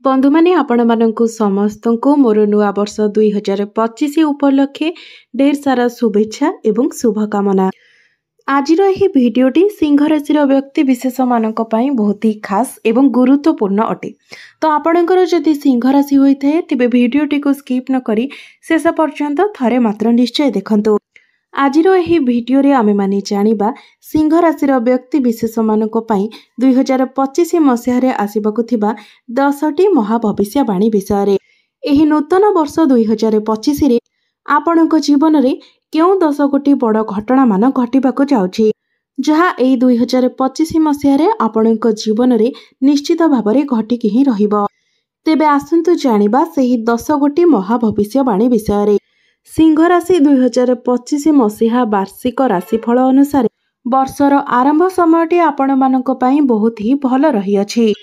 बंधु माने आपण माननकु समस्तंकु मोर नुआ वर्ष 2025 उपलक्षे ढेर सारा शुभेच्छा एवं शुभकामना। आज भिडियोटी सिंह राशि व्यक्ति विशेष मानक पई बहुत ही खास एवं गुरुत्वपूर्ण अटे। तो आपणकर जदि सिंह राशि होइथे तेबे भिडियोटी को स्किप न करी शेष पर्यंत थरे मात्र निश्चय देखंतु। आज भिडियो रे आमे माने जानिबा सिंह राशि व्यक्ति विशेष मानक पई 2025 मसीह आसबाकु थिबा 10टी महाभविष्यवाणी विषय रे। एही नूतन वर्ष 2025 रे आपणक जीवन रे केउ 10 गोटी बड़ घटना मान घटिबाकु जाउछि जहा एही 2025 मसीह रे आपणक जीवन रे निश्चित भाबरे घटिकि ही रहिबो। तेबे आसंतु जानिबा सेही 10 गोटी महाभविष्यवाणी विषय रे। सिंह राशि 2025 मसीहा वार्षिक राशिफल अनुसार वर्षर आरंभ समयटी आपण मानक पई बहुत ही भल रही अछि।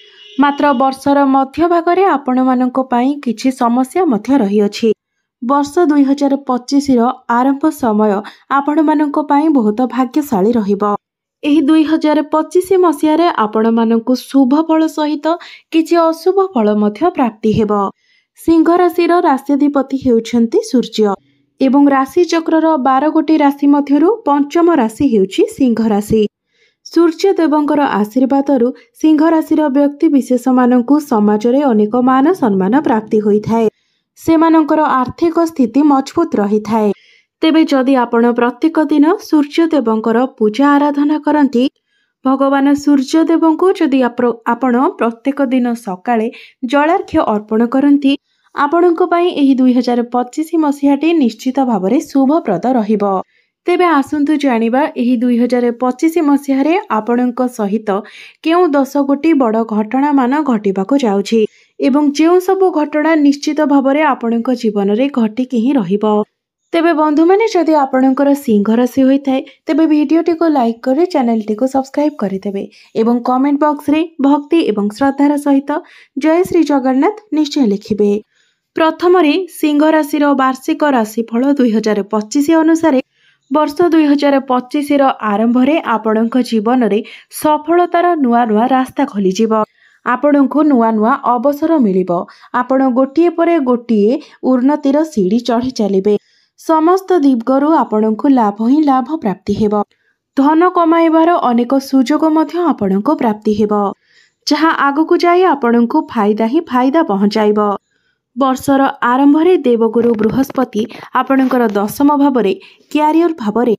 मात्र वर्षर मध्य भागरे आपण मानक पई किछि समस्या मध्य रही अछि। वर्ष 2025 रो आरंभ समय आपण मानक पई बहुत भाग्यशाली रहिबो। एही 2025 मसीह रे आपण मानक शुभ फल सहित किछि अशुभ फल मध्य प्राप्ति हेबो। सिंह राशि रो राशिधिपति हेउछन्ति सूर्य एवं राशि चक्रर 12 गोटी राशि मध्यरु पंचम राशि हेउछि सिंह राशि। सूर्य देवंकर आशीर्वादरु सिंह राशिर व्यक्ति विशेष मानकु समाज रे अनेक मान सम्मान प्राप्ति होइथाय। सेमानकर आर्थिक स्थिति मजबूत रही थाए। तेबे जदि आपण प्रत्येक दिन सूर्य देवंकर पूजा आराधना करंती भगवान सूर्य देवंकु जदि आपण प्रत्येक दिन सकाळे जलार्घ्य अर्पण करंती आपणक पई एही 2025 मसीहाटी निश्चित भावरे शुभप्रद रहिबो। तेबे आसंतु जानिबा एही 2025 मसीह रे आपणक सहित केउ 10 गोटी बड़ घटना मान घटिबाको जाउछि एवं जेउ सब घटना निश्चित भावरे आपणक जीवन रे घटिकि ही रहिबो। तेबे बंधु माने जदि आपणकर सिंह राशि होइथाय तेबे भिडियोटी को लाइक करे चैनलटी को सब्सक्राइब करिदेबे एवं कमेंट बॉक्स रे भक्ति एवं श्रद्धार सहित जय श्री जगन्नाथ निश्चय लिखिबे। प्रथम सिंह राशि वार्षिक राशिफल 2025 अनुसार वर्ष 2025 आरंभ रे आपणक जीवन रे सफलतार नुआ नुआ रास्ता खोली जिवो। आपणको नुआ नुआ अवसर मिलिबो। आपण गोटिए परे गोटिए उन्नतिर सीढ़ी चढ़ी चलिबे। समस्त दिगरु आपणको लाभ ही लाभ प्राप्ति हेबो। धन कमाइबार अनेक सुजोग मध्य आपणको प्राप्ति हेबो जहा आगकु जाई आपणको फायदा ही फायदा पहुंचाइबो। वर्षर आरंभ रे देवगुरु बृहस्पति आपणकर दशम भावरे क्यारियर भावरे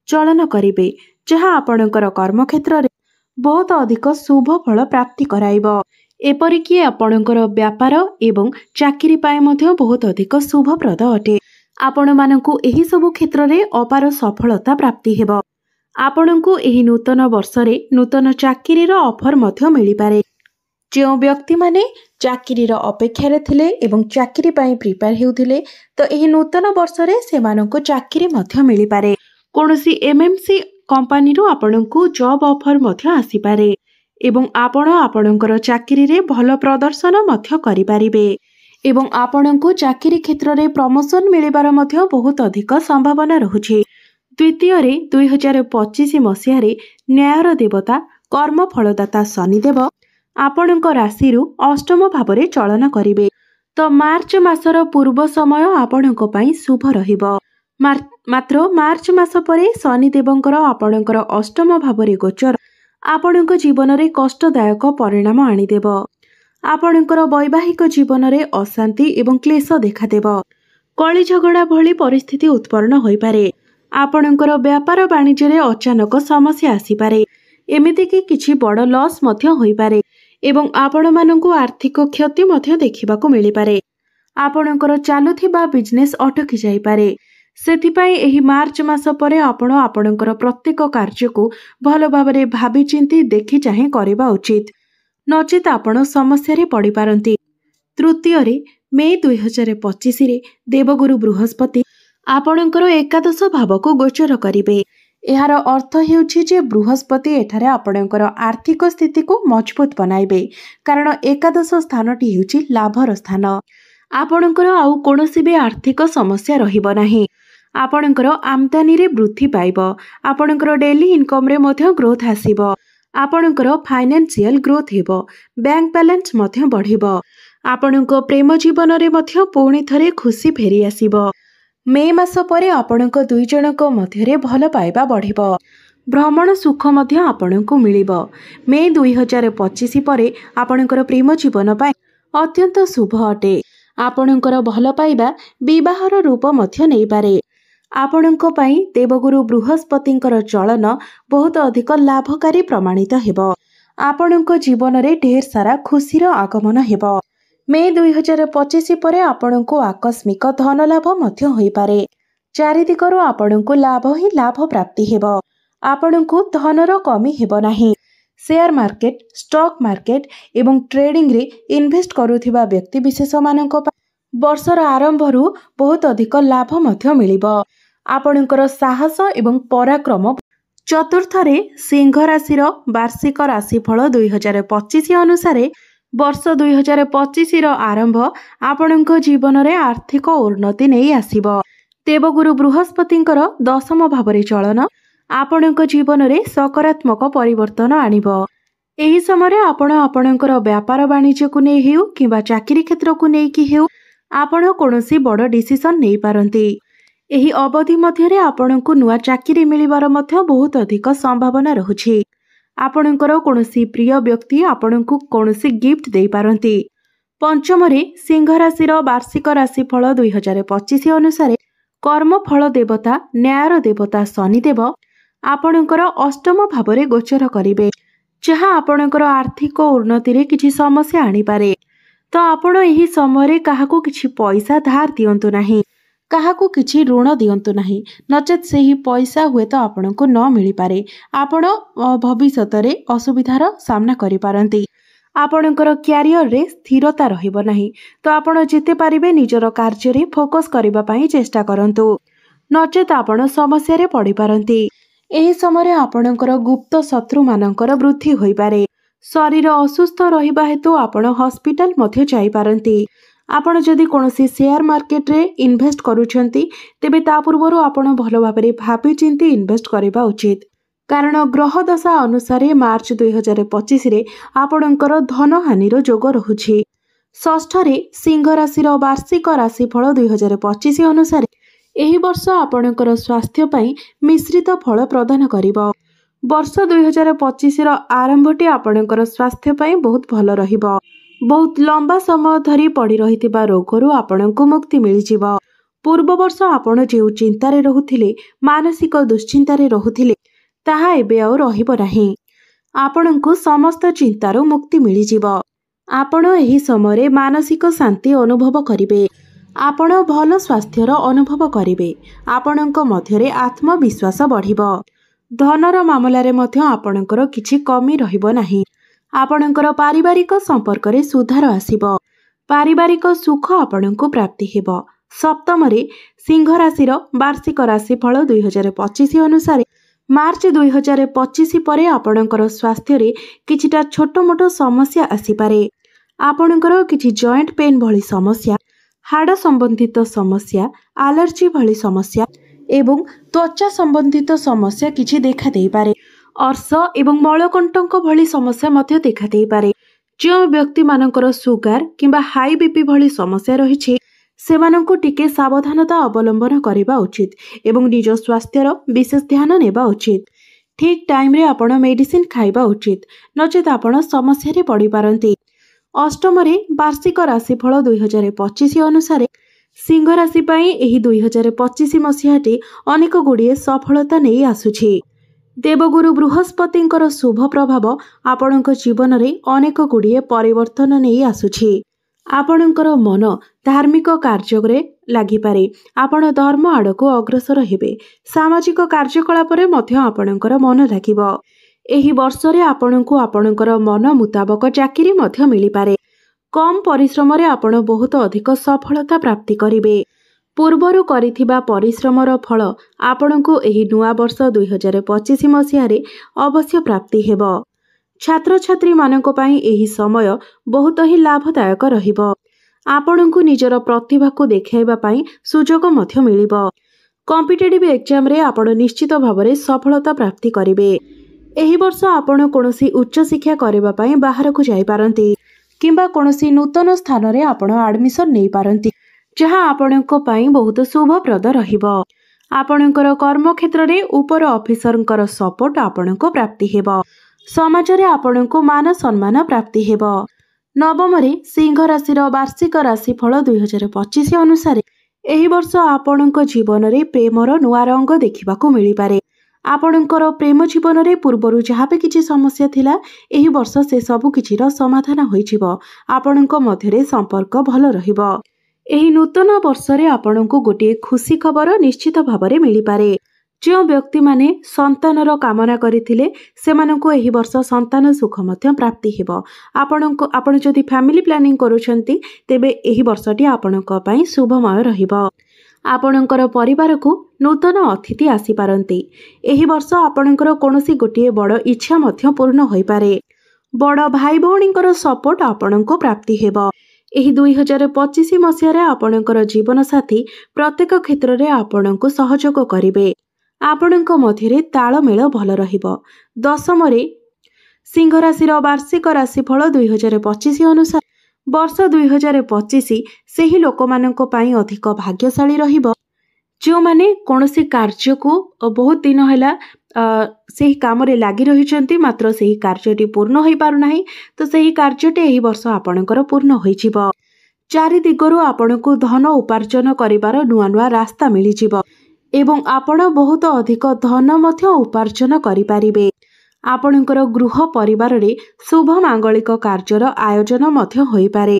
चलन करिबे जहा आपणकर कर्म क्षेत्र रे बहुत अधिक शुभ फल प्राप्ति कराइबो। एपरिकी आपणकर व्यापार एवं चाकरी पाए मध्य बहुत अधिक शुभप्रद अटे। आपण मानकु एही सब क्षेत्र रे अपार सफलता प्राप्ति हेबो। आपणकु एही नूतन वर्ष रे नूतन चाकरी रो ऑफर मध्य मिली पारे। जो व्यक्ति माने चाकरी रो अपेक्षा रे थिले एवं चाकरी पाए प्रिपेयर हेउथिले तो एही नूतन वर्ष रे सेमानकु चाकरी मध्य मिली पारे। कोनोसी एमएमसी कंपनी रो आपणकु जॉब ऑफर मध्य आसी पारे एवं आपण आपणकर चाकरी रे भलो प्रदर्शन मध्य करि पारिबे एवं आपणकु चाकरी क्षेत्र रे प्रमोशन मिलिबार मध्य बहुत अधिक संभावना रहुछि। द्वितीय रे 2025 मसीह रे न्यायर देवता कर्म फलदाता शनिदेव आपणक राशि अष्टम भावरे चलन करिवे तो मार्च मासर पूर्व समय आपणक पई शुभ रहिबो। मात्र मार्च मास परे शनिदेवंकर आपणकर अष्टम भावरे गोचर आपणक जीवन रे कष्टदायक परिणाम आनिदेव। आपणकर वैवाहिक जीवन रे अशांति एवं क्लेश देखादेव। कଳି झगड़ा भली परिस्थिति उत्पन्न होई पारे। आपणकर व्यापार वाणिज्य रे अचानक समस्या आसी पारे। एमिति कि किछि बड़ लॉस मध्य होई पारे एवं आपण मानकु आर्थिक क्षति मध्य देखिबाकु मिली पारे। आपणकर चालुथिबा बिजनेस अटकी जाई पारे। सेथिपाई एही मार्च मास परे आपण आपणकर प्रत्येक कार्य को भलो भाबरे भाबी चिंती देखि चाहे करिबा उचित नचित आपण समस्या रे पड़ी पारंती। तृतीय रे मे 2025 रे देवगुरु बृहस्पति आपणकर एकादश भाव को गोचर करिवे। एहार अर्थ हेउछि जे बृहस्पति एठारे आपणकर आर्थिक स्थिति को मजबूत बनाइबे कारण एकादश स्थानटी हेउछि लाभर स्थान। आपणकर आउ कोनोसी भी आर्थिक समस्या रहिबो नाही। आपणकर आमदानी रे वृद्धि पाइबो। आपणकर डेली इनकम रे मध्य ग्रोथ आसीबो। आपणकर फाइनेंशियल ग्रोथ हेबो। बैंक बैलेंस मध्य बढ़िबो। ଆପଣଙ୍କ ପ୍ରେମ ଜୀବନରେ ମଧ୍ୟ ପୁଣି ଥରେ ଖୁସି ଫେରି ଆସିବ। ମେ ମାସ ପରେ ଆପଣଙ୍କ ଦୁଇ ଜଣଙ୍କ ମଧ୍ୟରେ ଭଲ ପାଇବା ବଢ଼ିବ। ଭ୍ରମଣ ସୁଖ ମଧ୍ୟ ଆପଣଙ୍କୁ ମିଳିବ। ମେ 2025 ପରେ ଆପଣଙ୍କର ପ୍ରେମ ଜୀବନ ପାଇଁ ଅତ୍ୟନ୍ତ ଶୁଭ ଅଟେ। ଆପଣଙ୍କର ଭଲ ପାଇବା ବିବାହର ରୂପ ମଧ୍ୟ ନେଇପାରେ। ଆପଣଙ୍କ ପାଇଁ ଦେବଗୁରୁ ବୃହସ୍ପତିଙ୍କର ଚଳନ ବହୁତ ଅଧିକ ଲାଭକାରୀ ପ୍ରମାଣିତ ହେବ। ଆପଣଙ୍କ ଜୀବନରେ ଢେର ସାରା ଖୁସିର ଆଗମନ ହେବ। ମେ 2025 ପରେ ଆପଣଙ୍କୁ ଆକସ୍ମିକ ଧନ ଲାଭ ମଧ୍ୟ ହୋଇପାରେ। ଚାରିଦିଗରୁ ଆପଣଙ୍କୁ ଲାଭ ହିଁ ଲାଭ ପ୍ରାପ୍ତି ହେବ। ଆପଣଙ୍କୁ ଧନର କମି ହେବ ନାହିଁ। ସେୟାର ମାର୍କେଟ, ଷ୍ଟକ୍ ମାର୍କେଟ ଏବଂ ଟ୍ରେଡିଂରେ ଇନଭେଷ୍ଟ କରୁଥିବା ବ୍ୟକ୍ତିବିଶେଷମାନଙ୍କ ପାଇଁ ବର୍ଷର ଆରମ୍ଭରୁ ବହୁତ ଅଧିକ ଲାଭ ମଧ୍ୟ ମିଳିବ। ଆପଣଙ୍କର ସାହସ ଏବଂ ପରାକ୍ରମ। ଚତୁର୍ଥରେ, ସିଂହ ରାଶିର ବାର୍ଷିକ ରାଶିଫଳ 2025 ଅନୁସାରେ ବର୍ଷ 2025ର ଆରମ୍ଭ ଆପଣଙ୍କ ଜୀବନରେ ଆର୍ଥିକ ଉନ୍ନତି ନେଇ ଆସିବ। ଦେବଗୁରୁ ବୃହସ୍ପତିଙ୍କର ଦଶମ ଭାବରେ ଚଳନ ଆପଣଙ୍କ ଜୀବନରେ ସକାରାତ୍ମକ ପରିବର୍ତ୍ତନ ଆଣିବ। ଏହି ସମୟରେ ଆପଣ ଆପଣଙ୍କର ବ୍ୟାପାର ବାଣିଜ୍ୟକୁ ନେଇ ହେଉ କିମ୍ବା ଚାକିରି କ୍ଷେତ୍ରକୁ ନେଇକି ହେଉ ଆପଣ କୌଣସି ବଡ଼ ଡିସିସନ୍ ନେଇପାରନ୍ତି। ଏହି ଅବଧି ମଧ୍ୟରେ ଆପଣଙ୍କୁ ନୂଆ ଚାକିରି ମିଳିବାର ମଧ୍ୟ ବହୁତ ଅଧିକ ସମ୍ଭାବନା ରହୁଛି। ଆପଣଙ୍କର କୌଣସି ପ୍ରିୟ ବ୍ୟକ୍ତି ଆପଣଙ୍କୁ କୌଣସି ଗିଫ୍ଟ ଦେଇପାରନ୍ତି। ପଞ୍ଚମରେ, ସିଂହ ରାଶିର ବାର୍ଷିକ ରାଶିଫଳ 2025 ଅନୁସାରେ କର୍ମଫଳ ଦେବତା, ନ୍ୟାୟର ଦେବତା ଶନିଦେବ ଆପଣଙ୍କର ଅଷ୍ଟମ ଭାବରେ ଗୋଚର କରିବେ, ଯାହା ଆପଣଙ୍କର ଆର୍ଥିକ ଉନ୍ନତିରେ କିଛି ସମସ୍ୟା ଆଣିପାରେ। ତ ଆପଣ ଏହି ସମୟରେ କାହାକୁ କିଛି ପଇସା ଧାର ଦିଅନ୍ତୁ ନାହିଁ, କାହାକୁ କିଛି ଋଣ ଦିଅନ୍ତୁ ନାହିଁ, ନଚେତ୍ ସେହି ପଇସା ହୁଏତ ଆପଣଙ୍କୁ ନ ମିଳିପାରେ। ଆପଣ ଭବିଷ୍ୟତରେ ଅସୁବିଧାର ସାମ୍ନା କରିପାରନ୍ତି। ଆପଣଙ୍କର କ୍ୟାରିୟରରେ ସ୍ଥିରତା ରହିବ ନାହିଁ। ତ ଆପଣ ଯେତେ ପାରିବେ ନିଜର କାର୍ଯ୍ୟରେ ଫୋକସ୍ କରିବା ପାଇଁ ଚେଷ୍ଟା କରନ୍ତୁ, ନଚେତ୍ ଆପଣ ସମସ୍ୟାରେ ପଡ଼ିପାରନ୍ତି। ଏହି ସମୟରେ ଆପଣଙ୍କର ଗୁପ୍ତ ଶତ୍ରୁମାନଙ୍କର ବୃଦ୍ଧି ହୋଇପାରେ। ଶରୀର ଅସୁସ୍ଥ ରହିବା ହେତୁ ଆପଣ ହସ୍ପିଟାଲ ମଧ୍ୟ ଯାଇପାରନ୍ତି। ଆପଣ ଯଦି କୌଣସି ସେୟାର ମାର୍କେଟରେ ଇନଭେଷ୍ଟ କରୁଛନ୍ତି ତେବେ ତା ପୂର୍ବରୁ ଆପଣ ଭଲ ଭାବରେ ଭାବିଚିନ୍ତି ଇନଭେଷ୍ଟ କରିବା ଉଚିତ। କାରଣ ଗ୍ରହ ଦଶା ଅନୁସାରେ ମାର୍ଚ୍ଚ 2025ରେ ଆପଣଙ୍କର ଧନହାନିର ଯୋଗ ରହୁଛି। ଷଷ୍ଠରେ, ସିଂହ ରାଶିର ବାର୍ଷିକ ରାଶିଫଳ 2025 ଅନୁସାରେ ଏହି ବର୍ଷ ଆପଣଙ୍କର ସ୍ୱାସ୍ଥ୍ୟ ପାଇଁ ମିଶ୍ରିତ ଫଳ ପ୍ରଦାନ କରିବ। ବର୍ଷ 2025ର ଆରମ୍ଭଟି ଆପଣଙ୍କର ସ୍ୱାସ୍ଥ୍ୟ ପାଇଁ ବହୁତ ଭଲ ରହିବ। ବହୁତ ଲମ୍ବା ସମୟ ଧରି ପଡ଼ି ରହିଥିବା ରୋଗରୁ ଆପଣଙ୍କୁ ମୁକ୍ତି ମିଳିଯିବ। ପୂର୍ବ ବର୍ଷ ଆପଣ ଯେଉଁ ଚିନ୍ତାରେ ରହୁଥିଲେ, ମାନସିକ ଦୁଶ୍ଚିନ୍ତାରେ ରହୁଥିଲେ, ତାହା ଏବେ ଆଉ ରହିବ ନାହିଁ। ଆପଣଙ୍କୁ ସମସ୍ତ ଚିନ୍ତାରୁ ମୁକ୍ତି ମିଳିଯିବ। ଆପଣ ଏହି ସମୟରେ ମାନସିକ ଶାନ୍ତି ଅନୁଭବ କରିବେ। ଆପଣ ଭଲ ସ୍ୱାସ୍ଥ୍ୟର ଅନୁଭବ କରିବେ। ଆପଣଙ୍କ ମଧ୍ୟରେ ଆତ୍ମବିଶ୍ୱାସ ବଢ଼ିବ। ଧନର ମାମଲାରେ ମଧ୍ୟ ଆପଣଙ୍କର କିଛି କମି ରହିବ ନାହିଁ। ଆପଣଙ୍କର ପାରିବାରିକ ସମ୍ପର୍କରେ ସୁଧାର ଆସିବ। ପାରିବାରିକ ସୁଖ ଆପଣଙ୍କୁ ପ୍ରାପ୍ତି ହେବ। ସପ୍ତମରେ, ସିଂହ ରାଶିର ବାର୍ଷିକ ରାଶିଫଳ 2025 ଅନୁସାରେ ମାର୍ଚ୍ଚ 2025 ପରେ ଆପଣଙ୍କର ସ୍ୱାସ୍ଥ୍ୟରେ କିଛିଟା ଛୋଟ ମୋଟ ସମସ୍ୟା ଆସିପାରେ। ଆପଣଙ୍କର କିଛି ଜଏଣ୍ଟ ପେନ୍ ଭଳି ସମସ୍ୟା, ହାଡ଼ ସମ୍ବନ୍ଧିତ ସମସ୍ୟା, ଆଲର୍ଜି ଭଳି ସମସ୍ୟା ଏବଂ ତ୍ୱଚା ସମ୍ବନ୍ଧିତ ସମସ୍ୟା କିଛି ଦେଖାଦେଇପାରେ। ଅର୍ଶ ଏବଂ ମଳକଣ୍ଟକ ଭଳି ସମସ୍ୟା ମଧ୍ୟ ଦେଖାଦେଇପାରେ। ଯେଉଁ ବ୍ୟକ୍ତିମାନଙ୍କର ସୁଗାର କିମ୍ବା ହାଇ ବିପି ଭଳି ସମସ୍ୟା ରହିଛି ସେମାନଙ୍କୁ ଟିକେ ସାବଧାନତା ଅବଲମ୍ବନ କରିବା ଉଚିତ ଏବଂ ନିଜ ସ୍ୱାସ୍ଥ୍ୟର ବିଶେଷ ଧ୍ୟାନ ନେବା ଉଚିତ। ଠିକ୍ ଟାଇମରେ ଆପଣ ମେଡିସିନ ଖାଇବା ଉଚିତ, ନଚେତ୍ ଆପଣ ସମସ୍ୟାରେ ପଡ଼ିପାରନ୍ତି। ଅଷ୍ଟମରେ, ବାର୍ଷିକ ରାଶିଫଳ 2025 ଅନୁସାରେ ସିଂହ ରାଶି ପାଇଁ ଏହି 2025 ମସିହାଟି ଅନେକ ଗୁଡ଼ିଏ ସଫଳତା ନେଇ ଆସୁଛି। ଦେବଗୁରୁ ବୃହସ୍ପତିଙ୍କର ଶୁଭ ପ୍ରଭାବ ଆପଣଙ୍କ ଜୀବନରେ ଅନେକ ଗୁଡ଼ିଏ ପରିବର୍ତ୍ତନ ନେଇ ଆସୁଛି। ଆପଣଙ୍କର ମନ ଧାର୍ମିକ କାର୍ଯ୍ୟରେ ଲାଗିପାରେ। ଆପଣ ଧର୍ମ ଆଡ଼କୁ ଅଗ୍ରସର ହେବେ। ସାମାଜିକ କାର୍ଯ୍ୟକଳାପରେ ମଧ୍ୟ ଆପଣଙ୍କର ମନ ଲାଗିବ। ଏହି ବର୍ଷରେ ଆପଣଙ୍କୁ ଆପଣଙ୍କର ମନ ମୁତାବକ ଚାକିରି ମଧ୍ୟ ମିଳିପାରେ। କମ୍ ପରିଶ୍ରମରେ ଆପଣ ବହୁତ ଅଧିକ ସଫଳତା ପ୍ରାପ୍ତି କରିବେ। ପୂର୍ବରୁ କରିଥିବା ପରିଶ୍ରମର ଫଳ ଆପଣଙ୍କୁ ଏହି ନୂଆବର୍ଷ 2025 ମସିହାରେ ଅବଶ୍ୟ ପ୍ରାପ୍ତି ହେବ। ଛାତ୍ରଛାତ୍ରୀମାନଙ୍କ ପାଇଁ ଏହି ସମୟ ବହୁତ ହିଁ ଲାଭଦାୟକ ରହିବ। ଆପଣଙ୍କୁ ନିଜର ପ୍ରତିଭାକୁ ଦେଖାଇବା ପାଇଁ ସୁଯୋଗ ମଧ୍ୟ ମିଳିବ। କମ୍ପିଟେଟିଭ୍ ଏକ୍ଜାମରେ ଆପଣ ନିଶ୍ଚିତ ଭାବରେ ସଫଳତା ପ୍ରାପ୍ତି କରିବେ। ଏହି ବର୍ଷ ଆପଣ କୌଣସି ଉଚ୍ଚଶିକ୍ଷା କରିବା ପାଇଁ ବାହାରକୁ ଯାଇପାରନ୍ତି, किंबा कौनसी नूतन स्थान रे आपण एडमिशन नहीं पारंती, जहाँ आपणक पई बहुत शुभप्रद रहिबो। आपणकर कर्म क्षेत्र रे ऊपर ऑफिसरंकर सपोर्ट आपणको प्राप्ति हेबो। समाज रे आपणको मान सम्मान प्राप्ति हेबो। नवम रे सिंह राशि वार्षिक राशिफल 2025 अनुसार एही वर्ष आपणक जीवन रे प्रेमर नुआ रंग देखिबाकू मिली पारे। आपणकर प्रेम जीवन रे पूर्वरु जहाँ भी किछि समस्या थिला एही वर्ष से सबु किछिर समाधान होइजिबो। आपणक मध्यरे संपर्क भल रहिबो। एही नूतन वर्ष रे आपणको गोटे खुशी खबर निश्चित भावरे मिली पारे। जो व्यक्ति माने संतानर कामना करिथिले सेमानंको एही वर्ष संतान सुख मध्य प्राप्ति हेबो। आपण जदि फैमिली प्लानिंग करूछंती तेबे एही वर्षटी आपणको पई शुभमय रहिबो। आपणकर परिवार को नूतन अतिथि आसी पारंती। एही वर्ष आपणकर कोनोसी गोटे बड़ इच्छा मध्य पूर्ण होई पारे। बड़ भाई भौणींकर सपोर्ट आपणको प्राप्ति हेबो। एही 2025 मसियारे आपणकर जीवन साथी प्रत्येक क्षेत्र रे आपणको सहयोग करिवे। आपणक मध्यरे तालमेल भल रहिबो। दशम रे सिंह राशि वार्षिक राशिफल 2025 अनुसार वर्ष 2025 सेही लोकमानंको पई अधिक भाग्यशाली रहिबो। जो माने कोनोसी कार्य को बहुत दिन हैला सेही काम रे लागि रहिचंती मात्र सेही कार्यटी पूर्ण होई पारु नाही, तो सेही कार्यटी एही वर्ष आपणकर पूर्ण होइजिबो। चारि दिगरु आपणको धन उपार्जन करिवार नुआ नुआ रास्ता मिली जिवो एवं आपण बहुत अधिक धन मध्य उपार्जन करि पारिबे। आपणकर गृह परिवार रे शुभ मांगलिक कार्यर आयोजन मध्य होई पारे।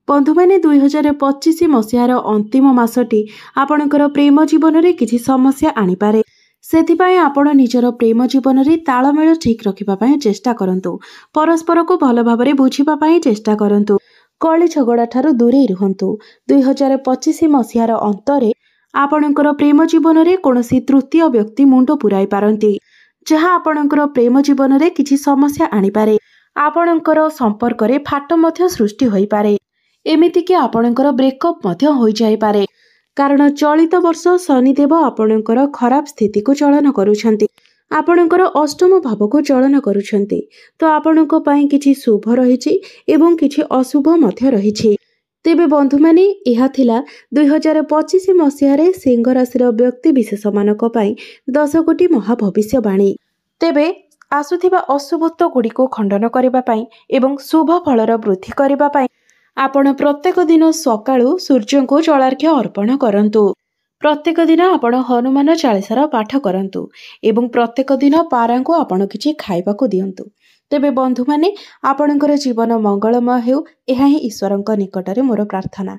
बंधु माने 2025 मसिहार अंतिम मासटी आपणकर प्रेम जीवन रे किछि समस्या आनी पारे। सेथिपाई आपण निजर प्रेम जीवन रे तालमेल ठीक रखिबा पई चेष्टा करंतु। परस्पर को भल भाबरे बुझिबा पई चेष्टा करंतु। कଳି झगड़ा ठारू दूरे रुहंतु। 2025 मसिहार अंतरे आपणकर प्रेम जीवन रे कोनोसी तृतीय व्यक्ति मुंड पुराई पारंती, जहाँ आपणकर प्रेम जीवन रे किछि समस्या आनी पारे। आपणकर संपर्क रे फाट मध्य सृष्टि होई पारे। एमिति कि आपणकर ब्रेकअप मध्य होई जाई पारे, कारण चलित वर्ष शनिदेव आपणकर खराब स्थिति को चलन करूछंती। आपणकर अष्टम भाव को चलन करूछंती, तो आपणक पई किछि शुभ रहिछि एवं किछि अशुभ मध्य रहिछि। तेबे बंधु माने एहा थिला 2025 मसिहारे सिंह राशिर व्यक्ति विशेष मानक पई 10 कोटी महाभविष्यवाणी। तेबे आसुथिबा अशुभत्व गुडी को खंडन करिबा पई एवं शुभ फलर वृद्धि करिबा पई आपण प्रत्येक दिन सकाळू सूर्य को जलार्घ्य अर्पण करंतु। प्रत्येक दिन आपण हनुमान चालीसार पाठ करंतु एवं प्रत्येक दिन पारा को आपण किछि खाइबा को दियंतु। तेबे बंधु माने आपणकर जीवन मंगलमय हेउ, एहा ही ईश्वरंक निकटरे मोर प्रार्थना।